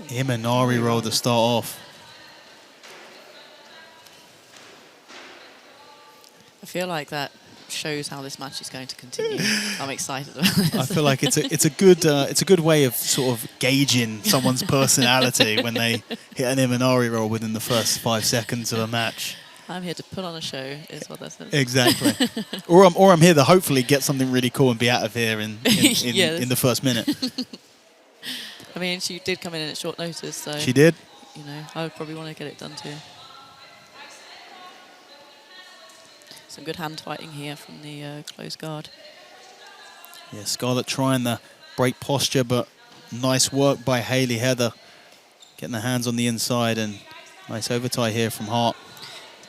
Imanari roll to start off. I feel like that shows how this match is going to continue. I'm excited about this. I feel like it's a good way of sort of gauging someone's personality when they hit an Imanari roll within the first 5 seconds of a match. I'm here to put on a show, is what that says. Exactly. or I'm here to hopefully get something really cool and be out of here in the first minute. I mean, she did come in at short notice, so... She did? You know, I would probably want to get it done too. Some good hand fighting here from the close guard. Yeah, Scarlett trying the break posture, but nice work by Hayleigh Heather. Getting the hands on the inside and nice overtie here from Hart.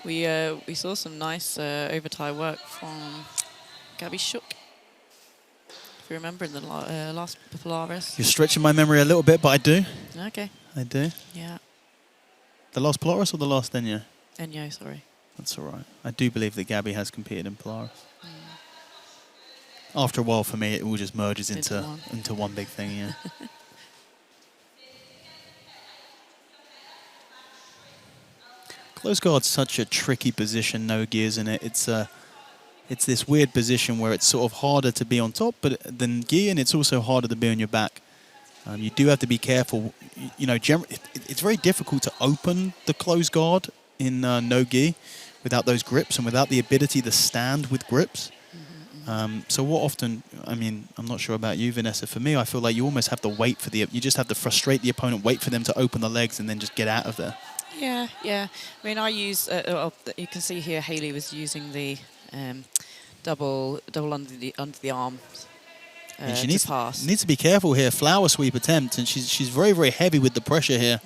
We saw some nice overtie work from Gabby Shook. If you remember in the last Polaris. You're stretching my memory a little bit, but I do. Okay. I do. Yeah. The last Polaris or the last Enyo? Enyo, sorry. That's all right. I do believe that Gabby has competed in Polaris. After a while, for me, it all just merges into one big thing, yeah. Close guard's such a tricky position, no gi, isn't it? It's this weird position where it's sort of harder to be on top than gi, and it's also harder to be on your back. You do have to be careful. You know, it's very difficult to open the close guard in no gi without those grips and without the ability to stand with grips. So what often, I mean, I'm not sure about you, Vanessa. For me, I feel like you almost have to wait for you just have to frustrate the opponent, wait for them to open the legs, and then just get out of there. Yeah, yeah. I mean, I use. You can see here, Hayleigh was using the double under the arm. She needs to be careful here. Flower sweep attempt, and she's very, very heavy with the pressure here.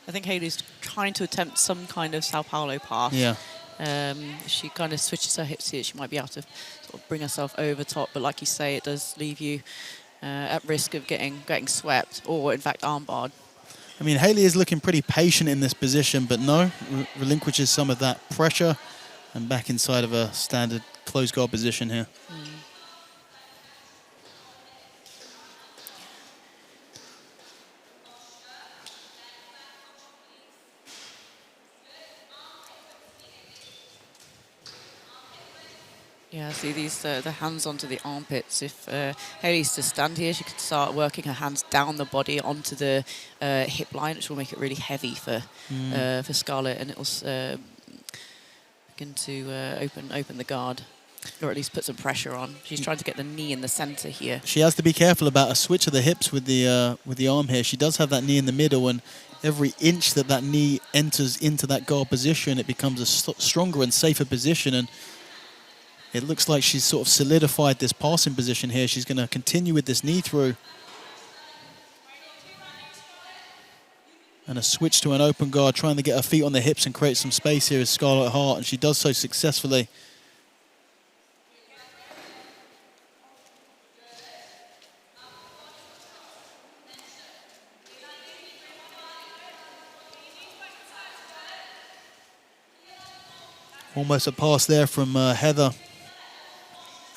I think Hayleigh's trying to attempt some kind of Sao Paulo pass. Yeah. She kind of switches her hips here. She might be able to sort of bring herself over top, but like you say, it does leave you at risk of getting swept or, in fact, armbarred. I mean, Hayleigh is looking pretty patient in this position, but no, relinquishes some of that pressure and back inside of a standard close guard position here. Yeah, see these the hands onto the armpits. If Hayleigh's to stand here, she could start working her hands down the body onto the hip line, which will make it really heavy for Scarlett, and it will begin to open the guard, or at least put some pressure on. She's trying to get the knee in the center here. She has to be careful about a switch of the hips with the arm here. She does have that knee in the middle, and every inch that knee enters into that guard position, it becomes a stronger and safer position. And it looks like she's sort of solidified this passing position here. She's going to continue with this knee through. And a switch to an open guard, trying to get her feet on the hips and create some space here is Scarlett Hart, and she does so successfully. Almost a pass there from Heather.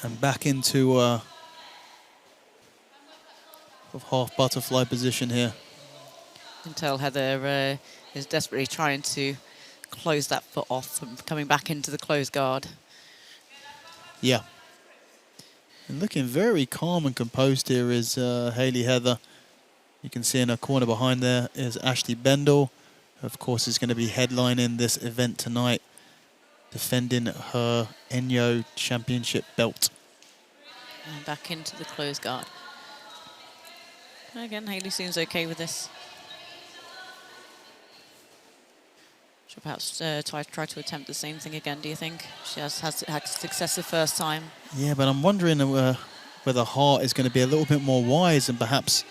And back into half butterfly position here. You can tell Heather is desperately trying to close that foot off from coming back into the closed guard. Yeah. And looking very calm and composed here is Hayleigh Heather. You can see in her corner behind there is Ashley Bendel. Of course, is going to be headlining this event tonight, defending her Enyo championship belt. And back into the closed guard. Again, Hayleigh seems okay with this. She'll perhaps try to attempt the same thing again, do you think? She has had success the first time. Yeah, but I'm wondering whether Hart is going to be a little bit more wise, and perhaps,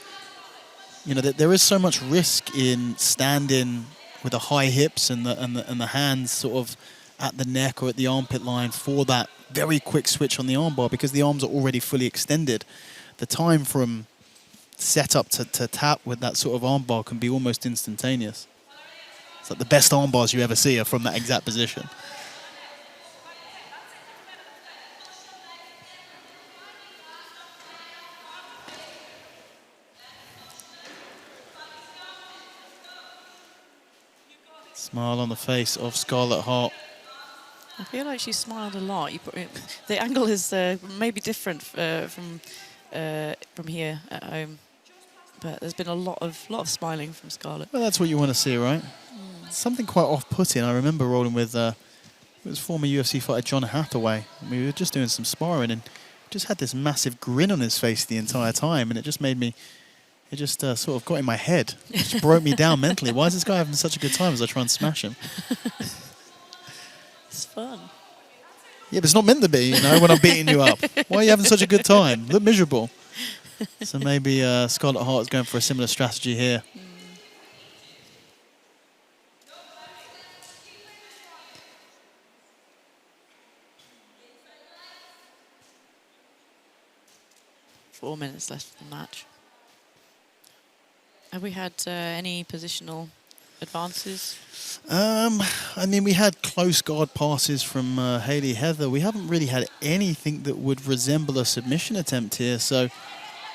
you know, that there is so much risk in standing with the high hips and the hands sort of at the neck or at the armpit line for that very quick switch on the armbar, because the arms are already fully extended. The time from setup to tap with that sort of armbar can be almost instantaneous. It's like the best armbars you ever see are from that exact position. Smile on the face of Scarlett Hart. I feel like she smiled a lot. The angle is maybe different from here at home, but there's been a lot of smiling from Scarlett. Well, that's what you want to see, right? Something quite off-putting. I remember rolling with it was former UFC fighter John Hathaway. We were just doing some sparring, and just had this massive grin on his face the entire time, and it just made me. It just sort of got in my head. It just broke me down mentally. Why is this guy having such a good time as I try and smash him? It's fun. Yeah, but it's not meant to be, you know, when I'm beating you up. Why are you having such a good time? Look miserable. So maybe Scarlett Hart is going for a similar strategy here. 4 minutes left of the match. Have we had any positional advances? I mean, we had close guard passes from Hayleigh Heather. We haven't really had anything that would resemble a submission attempt here. So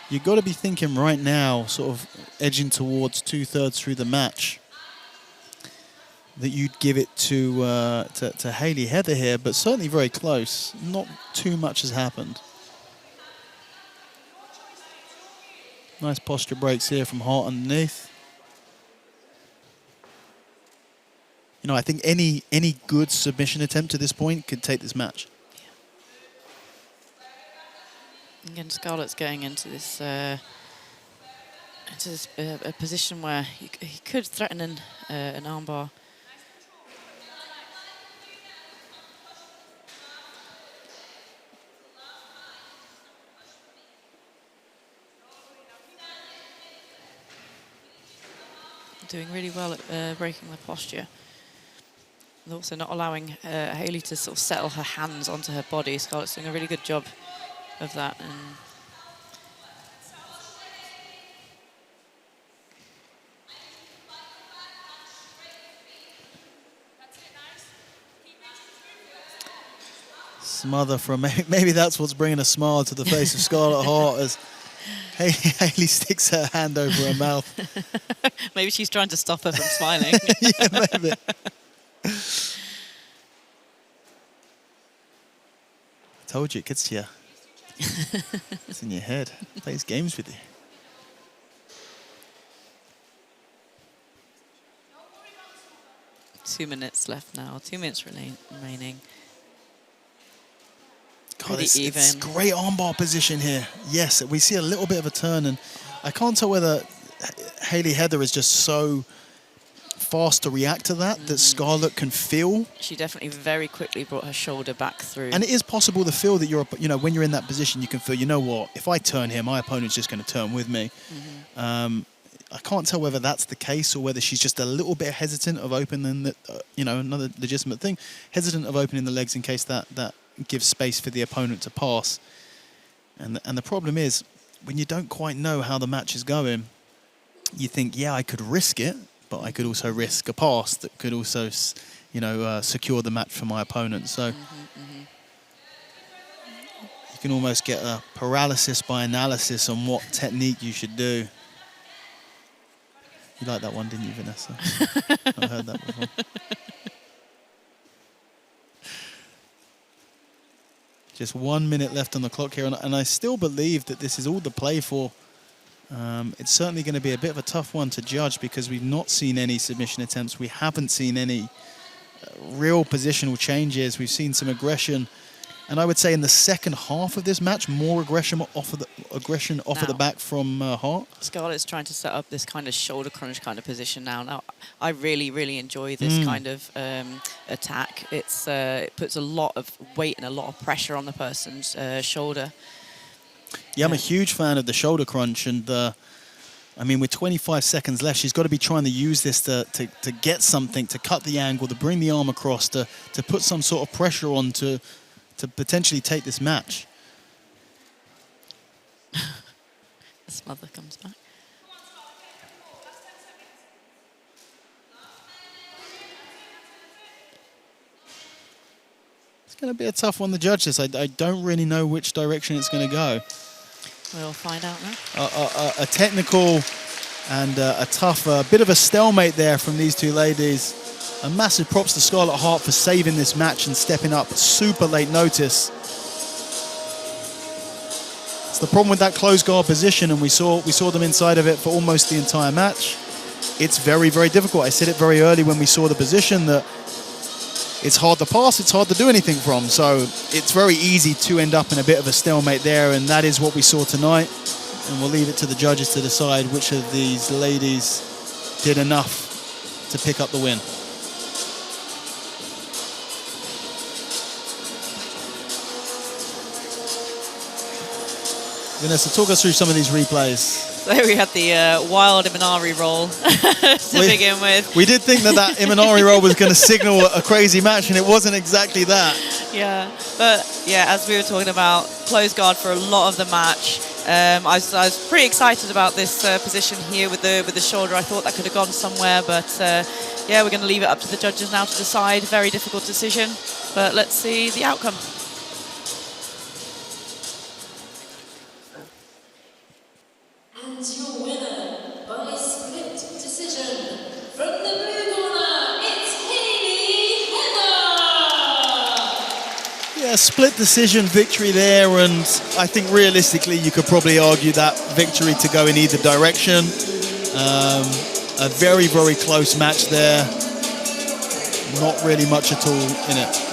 you've got to be thinking right now, sort of edging towards 2/3 through the match, that you'd give it to Hayleigh Heather here, but certainly very close. Not too much has happened. Nice posture breaks here from Hart underneath. You know, I think any good submission attempt to this point could take this match. Yeah. Again, Scarlett's going into this a position where he could threaten an armbar. Doing really well at breaking the posture. And also not allowing Hayleigh to sort of settle her hands onto her body. Scarlett's doing a really good job of that. And Smother from maybe that's what's bringing a smile to the face of Scarlett Hart as Hayleigh sticks her hand over her mouth. Maybe she's trying to stop her from smiling. Yeah, maybe. Told you, it gets to you. It's in your head. Plays games with you. Two minutes left now. 2 minutes remaining. God, it's great armbar position here. Yes, we see a little bit of a turn, and I can't tell whether Hayleigh Heather is just so fast to react to that Scarlett can feel. She definitely very quickly brought her shoulder back through. And it is possible to feel that when you're in that position, you can feel, you know what, if I turn here, my opponent's just going to turn with me. I can't tell whether that's the case or whether she's just a little bit hesitant of opening the, another legitimate thing, hesitant of opening the legs in case that gives space for the opponent to pass. And the problem is, when you don't quite know how the match is going, you think, yeah, I could risk it, but I could also risk a pass that could also, secure the match for my opponent. So you can almost get a paralysis by analysis on what technique you should do. You liked that one, didn't you, Vanessa? I've heard that before. Just 1 minute left on the clock here, and I still believe that this is all to play for. It's certainly going to be a bit of a tough one to judge because we've not seen any submission attempts. We haven't seen any real positional changes. We've seen some aggression. And I would say in the second half of this match, more aggression off of the back from Hart. Scarlett's trying to set up this kind of shoulder crunch kind of position now. Now, I really, really enjoy this kind of attack. It puts a lot of weight and a lot of pressure on the person's shoulder. Yeah, I'm a huge fan of the shoulder crunch. And, with 25 seconds left, she's got to be trying to use this to get something, to cut the angle, to bring the arm across, to put some sort of pressure on to potentially take this match. The smother comes back. It's going to be a tough one to judge this. I don't really know which direction it's going to go. We'll find out now. A technical and a tough, bit of a stalemate there from these two ladies. A massive props to Scarlett Hart for saving this match and stepping up at super late notice. It's the problem with that closed guard position, and we saw them inside of it for almost the entire match. It's very, very difficult. I said it very early when we saw the position that it's hard to pass, it's hard to do anything from. So it's very easy to end up in a bit of a stalemate there, and that is what we saw tonight. And we'll leave it to the judges to decide which of these ladies did enough to pick up the win. Vanessa, talk us through some of these replays. So we had the wild Imanari roll to begin with. We did think that Imanari roll was going to signal a crazy match, and it wasn't exactly that. Yeah, but yeah, as we were talking about, closed guard for a lot of the match. I was pretty excited about this position here with the shoulder. I thought that could have gone somewhere, but yeah, we're going to leave it up to the judges now to decide. Very difficult decision, but let's see the outcome. And your winner by split decision from the blue corner, it's Hayleigh. Yeah, split decision victory there, and I think realistically you could probably argue that victory to go in either direction. A very, very close match there. Not really much at all in it.